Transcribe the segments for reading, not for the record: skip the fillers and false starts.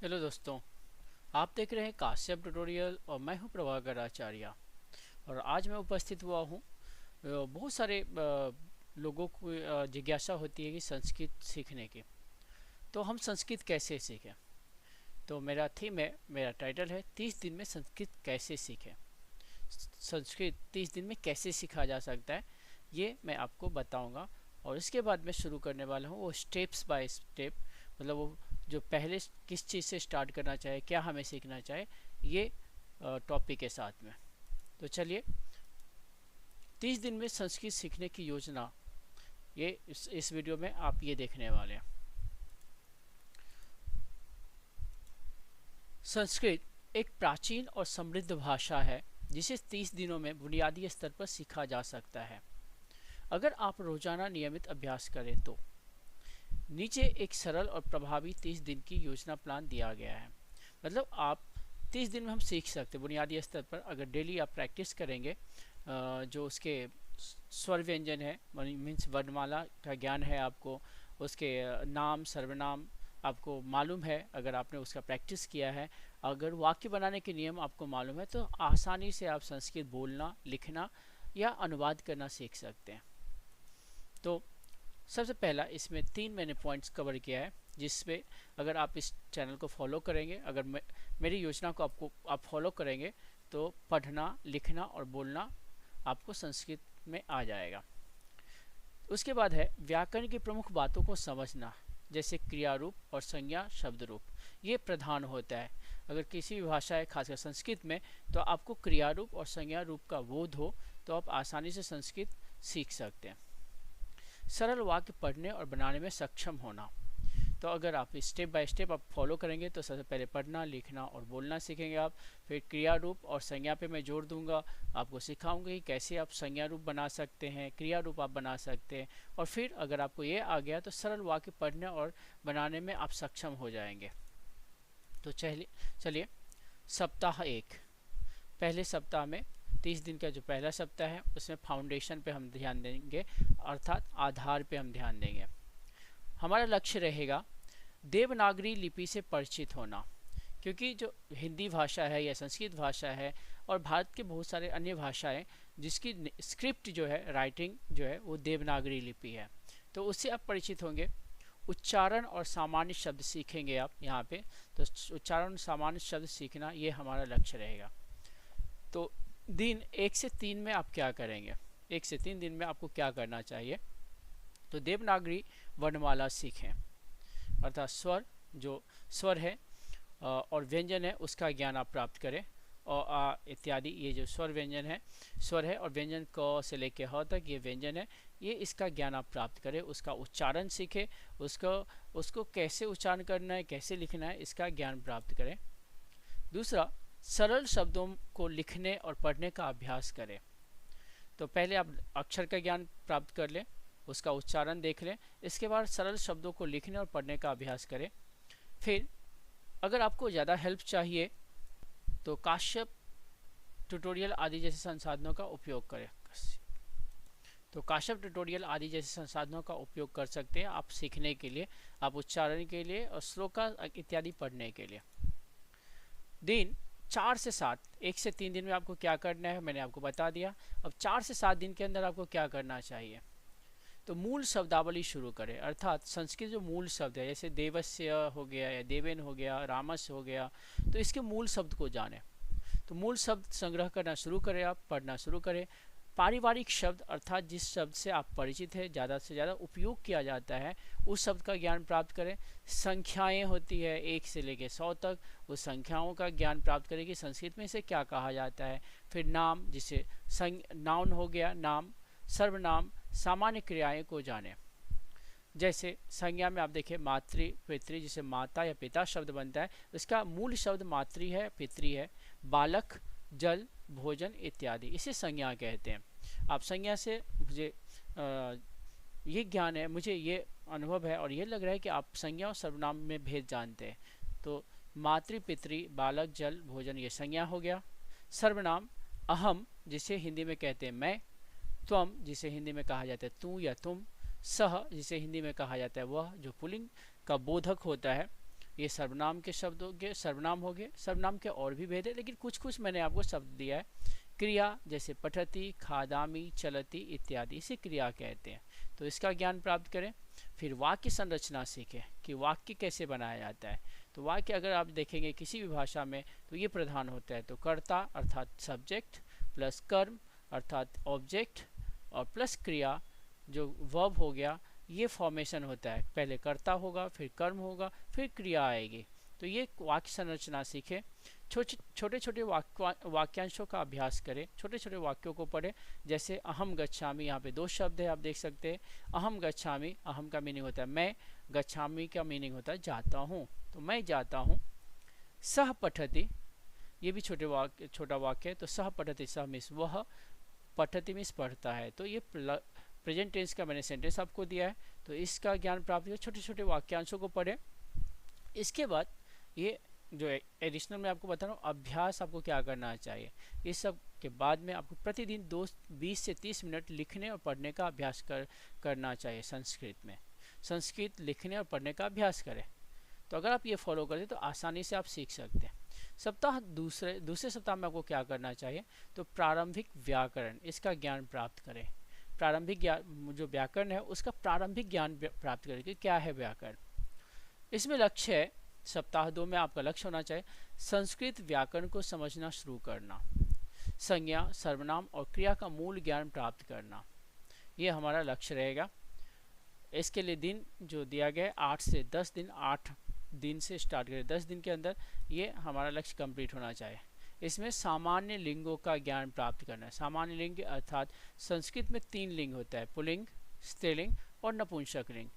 Hello दोस्तों, आप देख रहे हैं काश्यप ट्यूटोरियल और मैं हूं प्रभाकर आचार्य। और आज मैं उपस्थित हुआ हूं। बहुत सारे लोगों को जिज्ञासा होती है कि संस्कृत सीखने की, तो हम संस्कृत कैसे सीखें। तो मेरा थीम है, मेरा टाइटल है 30 दिन में संस्कृत कैसे सीखें। संस्कृत 30 दिन में कैसे सीखा जा सकता है, ये मैं आपको बताऊंगा। और इसके बाद मैं शुरू करने वाला हूँ वो स्टेप्स बाय स्टेप, मतलब वो जो पहले किस चीज़ से स्टार्ट करना चाहे, क्या हमें सीखना चाहे, ये टॉपिक के साथ में। तो चलिए, 30 दिन में संस्कृत सीखने की योजना, ये इस वीडियो में आप ये देखने वाले हैं। संस्कृत एक प्राचीन और समृद्ध भाषा है जिसे 30 दिनों में बुनियादी स्तर पर सीखा जा सकता है, अगर आप रोजाना नियमित अभ्यास करें तो। नीचे एक सरल और प्रभावी 30 दिन की योजना प्लान दिया गया है। मतलब आप 30 दिन में हम सीख सकते हैं बुनियादी स्तर पर, अगर डेली आप प्रैक्टिस करेंगे। जो उसके स्वर व्यंजन है, मीन्स वर्णमाला का ज्ञान है आपको, उसके नाम सर्वनाम आपको मालूम है, अगर आपने उसका प्रैक्टिस किया है, अगर वाक्य बनाने के नियम आपको मालूम है, तो आसानी से आप संस्कृत बोलना, लिखना या अनुवाद करना सीख सकते हैं। तो सबसे पहला इसमें 3 मैंने पॉइंट्स कवर किया है, जिसमें अगर आप इस चैनल को फॉलो करेंगे, अगर मेरी योजना को आप फॉलो करेंगे, तो पढ़ना, लिखना और बोलना आपको संस्कृत में आ जाएगा। उसके बाद है व्याकरण की प्रमुख बातों को समझना, जैसे क्रिया रूप और संज्ञा शब्द रूप। ये प्रधान होता है। अगर किसी भी भाषा है, खासकर संस्कृत में, तो आपको क्रिया रूप और संज्ञा रूप का बोध हो तो आप आसानी से संस्कृत सीख सकते हैं। सरल वाक्य पढ़ने और बनाने में सक्षम होना, तो अगर आप स्टेप बाय स्टेप आप फॉलो करेंगे तो सबसे पहले पढ़ना, लिखना और बोलना सीखेंगे आप। फिर क्रिया रूप और संज्ञा पे मैं जोर दूंगा, आपको सिखाऊंगा कि कैसे आप संज्ञा रूप बना सकते हैं, क्रिया रूप आप बना सकते हैं। और फिर अगर आपको ये आ गया तो सरल वाक्य पढ़ने और बनाने में आप सक्षम हो जाएंगे। तो चलिए, सप्ताह 1, पहले सप्ताह में 30 दिन का जो पहला सप्ताह है उसमें फाउंडेशन पे हम ध्यान देंगे, अर्थात आधार पे हम ध्यान देंगे। हमारा लक्ष्य रहेगा देवनागरी लिपि से परिचित होना, क्योंकि जो हिंदी भाषा है या संस्कृत भाषा है और भारत के बहुत सारे अन्य भाषाएं जिसकी स्क्रिप्ट जो है, राइटिंग जो है, वो देवनागरी लिपि है, तो उससे आप परिचित होंगे। उच्चारण और सामान्य शब्द सीखेंगे आप यहाँ पे। तो उच्चारण सामान्य शब्द सीखना ये हमारा लक्ष्य रहेगा। तो दिन 1 से 3 में आप क्या करेंगे, 1 से 3 दिन में आपको क्या करना चाहिए। तो देवनागरी वर्णमाला सीखें, अर्थात स्वर, जो स्वर है और व्यंजन है उसका ज्ञान आप प्राप्त करें। और आ इत्यादि, ये जो स्वर व्यंजन है, स्वर है और व्यंजन क से लेके ह तक ये व्यंजन है, ये इसका ज्ञान आप प्राप्त करें। उसका उच्चारण सीखें, उसको कैसे उच्चारण करना है, कैसे लिखना है, इसका ज्ञान प्राप्त करें। दूसरा, सरल शब्दों को लिखने और पढ़ने का अभ्यास करें। तो पहले आप अक्षर का ज्ञान प्राप्त कर लें, उसका उच्चारण देख लें, इसके बाद सरल शब्दों को लिखने और पढ़ने का अभ्यास करें। फिर अगर आपको ज़्यादा हेल्प चाहिए तो काश्यप ट्यूटोरियल आदि जैसे संसाधनों का उपयोग करें। तो काश्यप ट्यूटोरियल आदि जैसे संसाधनों का उपयोग कर सकते हैं आप सीखने के लिए, आप उच्चारण के लिए और श्लोका इत्यादि पढ़ने के लिए। दिन 4 से 7, 1 से 3 दिन में आपको क्या करना है मैंने आपको बता दिया। अब 4 से 7 दिन के अंदर आपको क्या करना चाहिए। तो मूल शब्दावली शुरू करें, अर्थात संस्कृत जो मूल शब्द है, जैसे देवस्य हो गया या देवेन हो गया, रामस्य हो गया, तो इसके मूल शब्द को जानें। तो मूल शब्द संग्रह करना शुरू करें, आप पढ़ना शुरू करें। पारिवारिक शब्द, अर्थात जिस शब्द से आप परिचित है, ज़्यादा से ज़्यादा उपयोग किया जाता है, उस शब्द का ज्ञान प्राप्त करें। संख्याएं होती है 1 से लेकर 100 तक, उस संख्याओं का ज्ञान प्राप्त करें कि संस्कृत में इसे क्या कहा जाता है। फिर नाम, जिसे नाउन हो गया, नाम, सर्वनाम, सामान्य क्रियाएं को जानें। जैसे संज्ञा में आप देखें मातृ पितृ, जिसे माता या पिता शब्द बनता है, उसका मूल शब्द मातृ है, पितृ है। बालक, जल, भोजन इत्यादि, इसे संज्ञा कहते हैं। आप संज्ञा से मुझे ये ज्ञान है, मुझे ये अनुभव है और ये लग रहा है कि आप संज्ञा और सर्वनाम में भेद जानते हैं। तो मातृ पितृ, बालक, जल, भोजन, ये संज्ञा हो गया। सर्वनाम अहम, जिसे हिंदी में कहते हैं मैं। त्वम, जिसे हिंदी में कहा जाता है तू या तुम। सह, जिसे हिंदी में कहा जाता है वह, जो पुल्लिंग का बोधक होता है। ये सर्वनाम के शब्द हो गए, सर्वनाम हो गए। सर्वनाम के और भी भेद है, लेकिन कुछ कुछ मैंने आपको शब्द दिया है। क्रिया जैसे पठति, खादामी, चलती इत्यादि, इसे क्रिया कहते हैं। तो इसका ज्ञान प्राप्त करें। फिर वाक्य संरचना सीखें कि वाक्य कैसे बनाया जाता है। तो वाक्य अगर आप देखेंगे किसी भी भाषा में तो ये प्रधान होता है। तो कर्ता अर्थात सब्जेक्ट प्लस कर्म अर्थात ऑब्जेक्ट और प्लस क्रिया जो वर्ब हो गया, ये फॉर्मेशन होता है। पहले कर्ता होगा, फिर कर्म होगा, फिर क्रिया आएगी। तो ये वाक्य संरचना सीखे। छोटे छोटे वाक्यांशों का अभ्यास करें, छोटे छोटे वाक्यों को पढ़ें। जैसे अहम गच्छामि, यहाँ पे दो शब्द है, आप देख सकते हैं। अहम गच्छामि, अहम का मीनिंग होता है मैं, गच्छामि का मीनिंग होता है जाता हूँ, तो मैं जाता हूँ। सह पठति, ये भी छोटा वाक्य है। तो सह पठति, सह मीन्स वह, पठति मीन्स पढ़ता है। तो ये प्रेजेंट टेंस का मैंने सेंटेंस आपको दिया है। तो इसका ज्ञान प्राप्त करें, छोटे छोटे वाक्यांशों को पढ़ें। इसके बाद ये जो एडिशनल में आपको बता रहा हूँ अभ्यास आपको क्या करना चाहिए। इस सब के बाद में आपको प्रतिदिन 20 से 30 मिनट लिखने और पढ़ने का अभ्यास करना चाहिए। संस्कृत लिखने और पढ़ने का अभ्यास करें। तो अगर आप ये फॉलो करें तो आसानी से आप सीख सकते हैं। दूसरे सप्ताह में आपको क्या करना चाहिए, तो प्रारंभिक व्याकरण, इसका ज्ञान प्राप्त करें। प्रारंभिक ज्ञान, जो व्याकरण है उसका प्रारंभिक ज्ञान प्राप्त करें कि क्या है व्याकरण। इसमें लक्ष्य है, सप्ताह 2 में आपका लक्ष्य होना चाहिए संस्कृत व्याकरण को समझना शुरू करना, संज्ञा, सर्वनाम और क्रिया का मूल ज्ञान प्राप्त करना, ये हमारा लक्ष्य रहेगा। इसके लिए दिन जो दिया गया है 8 से 10 दिन, 8 दिन से स्टार्ट करें, 10 दिन के अंदर ये हमारा लक्ष्य कंप्लीट होना चाहिए। इसमें सामान्य लिंगों का ज्ञान प्राप्त करना है। सामान्य लिंग अर्थात संस्कृत में 3 लिंग होता है, पुल्लिंग, स्त्रीलिंग और नपुंसक लिंग।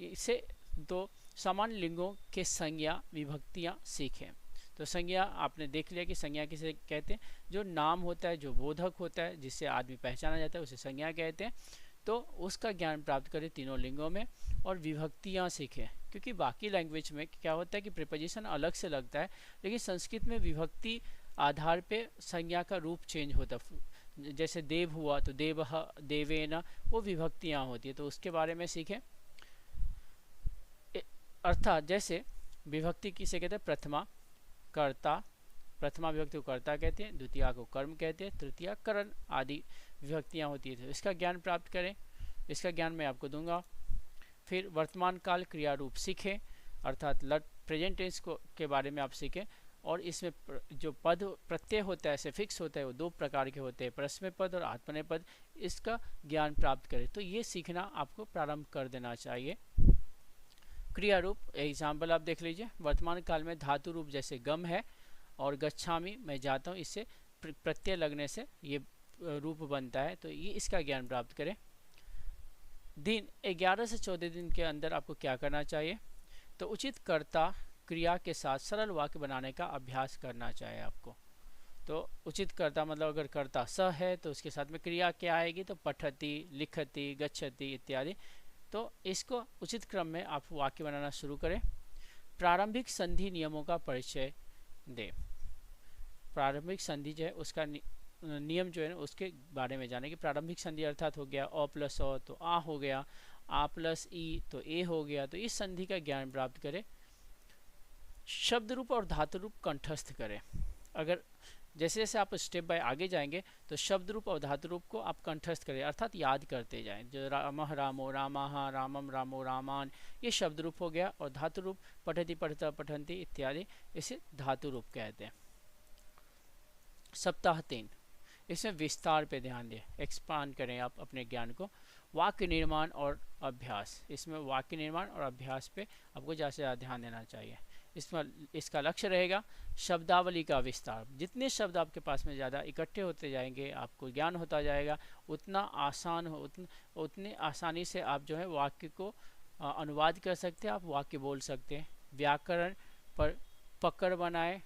इसे दो सामान्य लिंगों के संज्ञा विभक्तियां सीखें। तो संज्ञा आपने देख लिया कि संज्ञा किसे कहते हैं, जो नाम होता है, जो बोधक होता है, जिससे आदमी पहचाना जाता है, उसे संज्ञा कहते हैं। तो उसका ज्ञान प्राप्त करें तीनों लिंगों में। और विभक्तियां सीखें, क्योंकि बाकी लैंग्वेज में क्या होता है कि प्रीपोजिशन अलग से लगता है, लेकिन संस्कृत में विभक्ति आधार पे संज्ञा का रूप चेंज होता है। जैसे देव हुआ तो देवः, देवेन, वो विभक्तियां होती है, तो उसके बारे में सीखें। अर्थात जैसे विभक्ति किसे कहते हैं, प्रथमा कर्ता, प्रथमा विभक्ति को कर्ता कहते हैं, द्वितीया को कर्म कहते हैं, तृतीया करण आदि विभक्तियां होती है। तो इसका ज्ञान प्राप्त करें, इसका ज्ञान मैं आपको दूंगा। फिर वर्तमान काल क्रिया रूप सीखें, अर्थात प्रेजेंट टेंस के बारे में आप सीखें। और इसमें जो पद प्रत्यय होता है, फिक्स होता है, वो 2 प्रकार के होते हैं, प्रश्न पद और आत्मनेय पद। इसका ज्ञान प्राप्त करें। तो ये सीखना आपको प्रारंभ कर देना चाहिए। क्रिया रूप एग्जाम्पल आप देख लीजिए। वर्तमान काल में धातु रूप जैसे गम है और गच्छामि, मैं जाता हूँ, इससे प्रत्यय लगने से ये रूप बनता है। तो ये इसका ज्ञान प्राप्त करें। दिन 11 से 14 दिन के अंदर आपको क्या करना चाहिए, तो उचित कर्ता क्रिया के साथ सरल वाक्य बनाने का अभ्यास करना चाहिए आपको। तो उचित कर्ता मतलब अगर कर्ता स है तो उसके साथ में क्रिया क्या आएगी, तो पठति, लिखति, गच्छति इत्यादि। तो इसको उचित क्रम में आप वाक्य बनाना शुरू करें। प्रारंभिक संधि नियमों का परिचय दें। प्रारंभिक संधि जो है उसका नियम जो है उसके बारे में जाने की। प्रारंभिक संधि अर्थात हो गया अ प्लस अ तो आ हो गया, आ प्लस ई तो ए हो गया। तो इस संधि का ज्ञान प्राप्त करें। शब्द रूप और धातु रूप कंठस्थ करें। अगर जैसे जैसे आप स्टेप बाय आगे जाएंगे तो शब्द रूप और धातु रूप को आप कंठस्थ करें, अर्थात याद करते जाएं। जो रामः रामो, रामाः रामम, रामो रामान, ये शब्द रूप हो गया। और धातु रूप पठति, पठता, पठन्ति इत्यादि, इसे धातु रूप कहते हैं। सप्ताह 3, इसमें विस्तार पे ध्यान दें, एक्सपांड करें आप अपने ज्ञान को। वाक्य निर्माण और अभ्यास, इसमें वाक्य निर्माण और अभ्यास पे आपको ज़्यादा से ज़्यादा ध्यान देना चाहिए। इसका लक्ष्य रहेगा शब्दावली का विस्तार। जितने शब्द आपके पास में ज़्यादा इकट्ठे होते जाएंगे, आपको ज्ञान होता जाएगा, उतना आसान हो, उतनी आसानी से आप जो है वाक्य को अनुवाद कर सकते हैं, आप वाक्य बोल सकते हैं। व्याकरण पर पकड़ बनाए,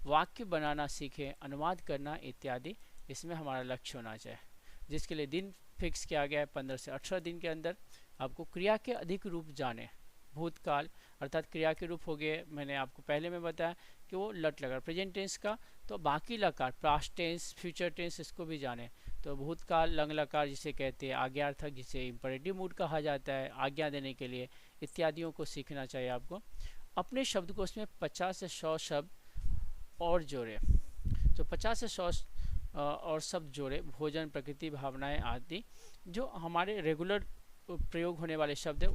वाक्य बनाना सीखें, अनुवाद करना इत्यादि, इसमें हमारा लक्ष्य होना चाहिए। जिसके लिए दिन फिक्स किया गया है 15 से 18 दिन के अंदर आपको क्रिया के अधिक रूप जाने। भूतकाल अर्थात क्रिया के रूप हो गए, मैंने आपको पहले में बताया कि वो लट लगा प्रेजेंट टेंस का, तो बाकी लकार पास्ट टेंस, फ्यूचर टेंस, इसको भी जाने। तो भूतकाल लंग लकार जिसे कहते हैं, आज्ञार्थक जिसे इंपरेटिव मूड कहा जाता है, आज्ञा देने के लिए, इत्यादियों को सीखना चाहिए आपको। अपने शब्दकोश में 50 से 100 शब्द और जोड़े। तो 50 से 100 और शब्द जोड़े, भोजन, प्रकृति, भावनाएं आदि जो हमारे रेगुलर प्रयोग होने वाले शब्द है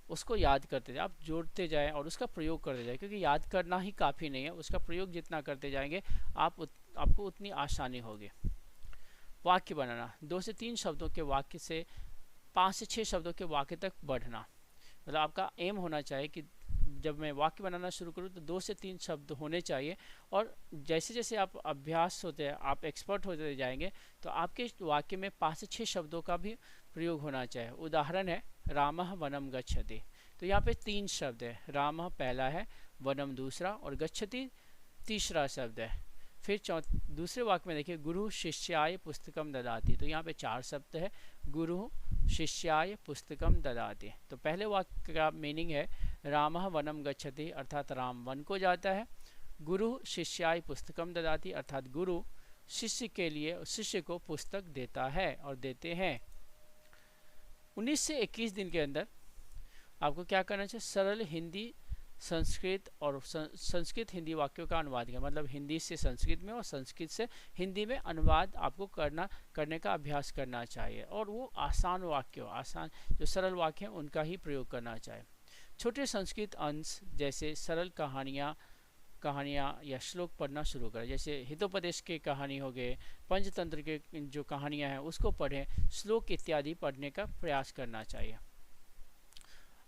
उसको याद करते जाए। आप जोड़ते जाएं और उसका प्रयोग करते जाएं, क्योंकि याद करना ही काफ़ी नहीं है, उसका प्रयोग जितना करते जाएंगे आपको उतनी आसानी होगी। वाक्य बनाना, 2 से 3 शब्दों के वाक्य से 5 से 6 शब्दों के वाक्य तक बढ़ना। मतलब आपका एम होना चाहिए कि जब मैं वाक्य बनाना शुरू करूँ तो 2 से 3 शब्द होने चाहिए, और जैसे जैसे आप अभ्यास होते हैं, आप एक्सपर्ट होते जाएंगे, तो आपके वाक्य में 5 से 6 शब्दों का भी प्रयोग होना चाहिए। उदाहरण है रामः वनम गच्छति, तो यहाँ पे 3 शब्द है, रामः पहला है, वनम दूसरा और गच्छति तीसरा शब्द है। फिर दूसरे वाक्य में देखिए गुरु शिष्याय पुस्तकम ददाति, तो यहाँ पे 4 शब्द है, गुरु शिष्याय पुस्तकम ददाति। तो पहले वाक्य का मीनिंग है रामः वनम गच्छति, अर्थात राम वन को जाता है, गुरु शिष्याय पुस्तकम ददाति, अर्थात गुरु शिष्य को पुस्तक देता है और देते हैं। 19 से 21 दिन के अंदर आपको क्या करना चाहिए, सरल हिंदी संस्कृत और संस्कृत हिंदी वाक्यों का अनुवाद किया, मतलब हिंदी से संस्कृत में और संस्कृत से हिंदी में अनुवाद आपको करने का अभ्यास करना चाहिए, और वो आसान वाक्यों, आसान जो सरल वाक्य हैं उनका ही प्रयोग करना चाहिए। छोटे संस्कृत अंश जैसे सरल कहानियाँ या श्लोक पढ़ना शुरू करें, जैसे हितोपदेश के कहानी हो गए, पंचतंत्र के जो कहानियाँ हैं उसको पढ़ें, श्लोक इत्यादि पढ़ने का प्रयास करना चाहिए।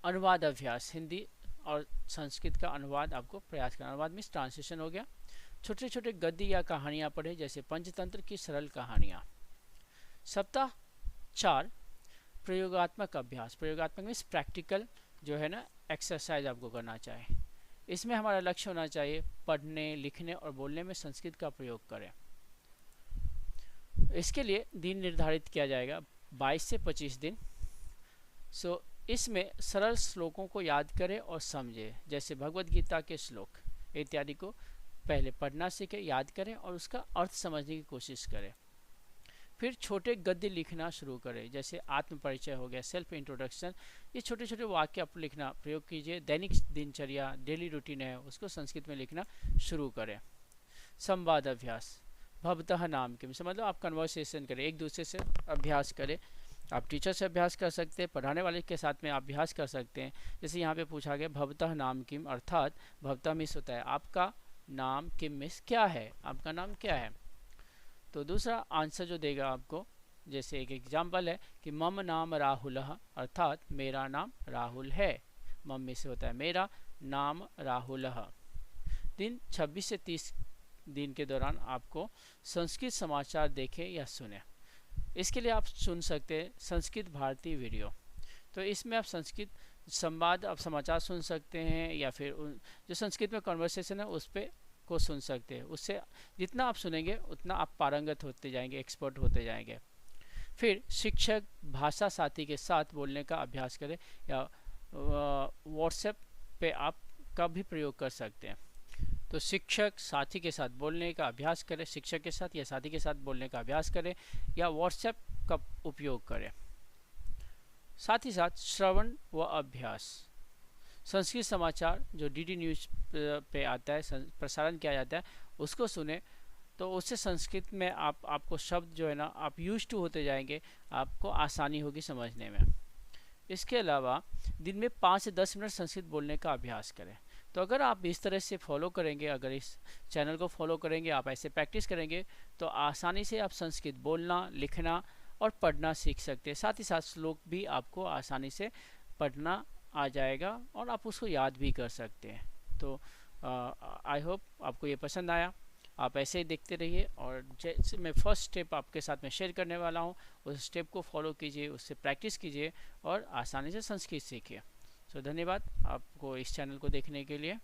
अनुवाद अभ्यास, हिंदी और संस्कृत का अनुवाद आपको प्रयास करना, अनुवाद मीन्स ट्रांसलेशन हो गया। छोटे छोटे गद्य या कहानियाँ पढ़ें, जैसे पंचतंत्र की सरल कहानियाँ। सप्ताह 4 प्रयोगात्मक अभ्यास, प्रयोगात्मक मीन्स प्रैक्टिकल जो है ना एक्सरसाइज आपको करना चाहिए। इसमें हमारा लक्ष्य होना चाहिए पढ़ने, लिखने और बोलने में संस्कृत का प्रयोग करें। इसके लिए दिन निर्धारित किया जाएगा 22 से 25 दिन। इसमें सरल श्लोकों को याद करें और समझें, जैसे भगवद गीता के श्लोक इत्यादि को पहले पढ़ना सीखें, याद करें और उसका अर्थ समझने की कोशिश करें। फिर छोटे गद्य लिखना शुरू करें, जैसे आत्म परिचय हो गया, सेल्फ इंट्रोडक्शन, ये छोटे छोटे वाक्य आप लिखना प्रयोग कीजिए। दैनिक दिनचर्या, डेली रूटीन है, उसको संस्कृत में लिखना शुरू करें। संवाद अभ्यास, भवतः नाम किम, मतलब आप कन्वर्सेशन करें, एक दूसरे से अभ्यास करें। आप टीचर से अभ्यास कर सकते हैं, पढ़ाने वाले के साथ में अभ्यास कर सकते हैं। जैसे यहाँ पे पूछा गया भवतः नाम किम, अर्थात भवतः मिस होता है आपका नाम, किम मिस क्या है, आपका नाम क्या है। तो दूसरा आंसर जो देगा आपको, जैसे एक एग्जाम्पल है कि मम नाम राहुल, अर्थात मेरा नाम राहुल है, मम्मी से होता है मेरा नाम राहुल। दिन 26 से 30 दिन के दौरान आपको संस्कृत समाचार देखें या सुने। इसके लिए आप सुन सकते हैं संस्कृत भारती वीडियो, तो इसमें आप संस्कृत संवाद, आप समाचार सुन सकते हैं, या फिर जो संस्कृत में कन्वर्सेशन है उस पर को सुन सकते हैं। उससे जितना आप सुनेंगे उतना आप पारंगत होते जाएंगे, एक्सपर्ट होते जाएंगे। फिर शिक्षक भाषा साथी के साथ बोलने का अभ्यास करें, या व्हाट्सएप पे आप का भी प्रयोग कर सकते हैं। तो शिक्षक साथी के साथ बोलने का अभ्यास करें, शिक्षक के साथ या साथी के साथ बोलने का अभ्यास करें, या व्हाट्सएप का उपयोग करें। साथ ही साथ श्रवण व अभ्यास, संस्कृत समाचार जो डीडी न्यूज़ पे आता है, प्रसारण किया जाता है, उसको सुने, तो उससे संस्कृत में आपको शब्द जो है ना आप यूज टू होते जाएंगे, आपको आसानी होगी समझने में। इसके अलावा दिन में 5 से 10 मिनट संस्कृत बोलने का अभ्यास करें। तो अगर आप इस तरह से फॉलो करेंगे, अगर इस चैनल को फॉलो करेंगे, आप ऐसे प्रैक्टिस करेंगे, तो आसानी से आप संस्कृत बोलना, लिखना और पढ़ना सीख सकते हैं। साथ ही साथ श्लोक भी आपको आसानी से पढ़ना आ जाएगा और आप उसको याद भी कर सकते हैं। तो आई होप आपको ये पसंद आया। आप ऐसे ही देखते रहिए, और जैसे मैं फर्स्ट स्टेप आपके साथ में शेयर करने वाला हूँ, उस स्टेप को फॉलो कीजिए, उससे प्रैक्टिस कीजिए और आसानी से संस्कृत सीखिए। धन्यवाद आपको इस चैनल को देखने के लिए।